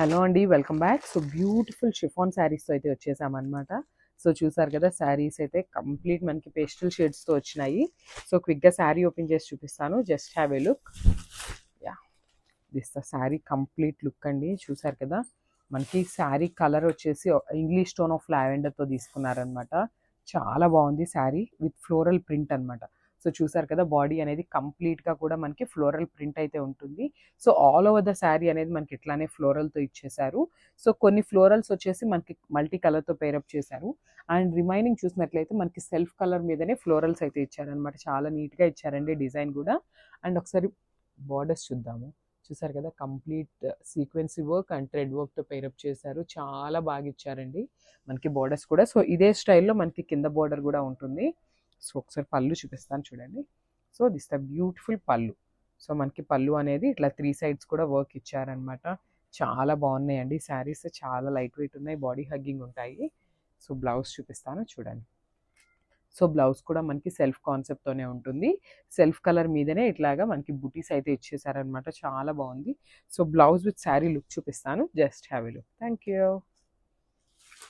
Hello అండి, welcome back. So beautiful chiffon శారీస్తో అయితే వచ్చేసామన్నమాట. సో చూసారు కదా, శారీస్ అయితే కంప్లీట్ మనకి పేస్టల్ షేడ్స్తో వచ్చినాయి. సో క్విక్గా శారీ ఓపెన్ చేసి చూపిస్తాను, just have a look. Yeah, this the sari complete look అండి. చూసారు కదా, మనకి శారీ కలర్ వచ్చేసి ఇంగ్లీష్ టోన్ ఆఫ్ లావెండర్తో తీసుకున్నారనమాట. చాలా బాగుంది శారీ విత్ ఫ్లోరల్ ప్రింట్ అనమాట. సో చూసారు కదా, బాడీ అనేది కంప్లీట్గా కూడా మనకి ఫ్లోరల్ ప్రింట్ అయితే ఉంటుంది. So all over the sari అనేది మనకి ఇట్లానే ఫ్లోరల్తో ఇచ్చేసారు. సో కొన్ని ఫ్లోరల్స్ వచ్చేసి మనకి మల్టీ కలర్తో పేరప్ చేశారు. అండ్ రిమైనింగ్ చూసినట్లయితే మనకి సెల్ఫ్ కలర్ మీదనే ఫ్లోరల్స్ అయితే ఇచ్చారనమాట. చాలా నీట్గా ఇచ్చారండి డిజైన్ కూడా. అండ్ ఒకసారి బార్డర్స్ చూద్దాము. చూసారు కదా, కంప్లీట్ సీక్వెన్సీ వర్క్ అండ్ థ్రెడ్ వర్క్తో పేరప్ చేశారు. చాలా బాగా ఇచ్చారండి మనకి బార్డర్స్ కూడా. సో ఇదే స్టైల్లో మనకి కింద బార్డర్ కూడా ఉంటుంది. సో ఒకసారి పళ్ళు చూపిస్తాను చూడండి. సో దిస్ ద బ్యూటిఫుల్ పళ్ళు. సో మనకి పళ్ళు అనేది ఇట్లా 3 సైడ్స్ కూడా వర్క్ ఇచ్చారనమాట. చాలా బాగున్నాయండి శారీస్, చాలా లైట్ వెయిట్ ఉన్నాయి, బాడీ హగ్గింగ్ ఉంటాయి. సో బ్లౌజ్ చూపిస్తాను చూడండి. సో బ్లౌజ్ కూడా మనకి సెల్ఫ్ కాన్సెప్ట్తోనే ఉంటుంది. సెల్ఫ్ కలర్ మీదనే ఇట్లాగా మనకి బుటీస్ అయితే ఇచ్చేసారనమాట. చాలా బాగుంది. So blouse with sari look చూపిస్తాను, just have a look. Thank you.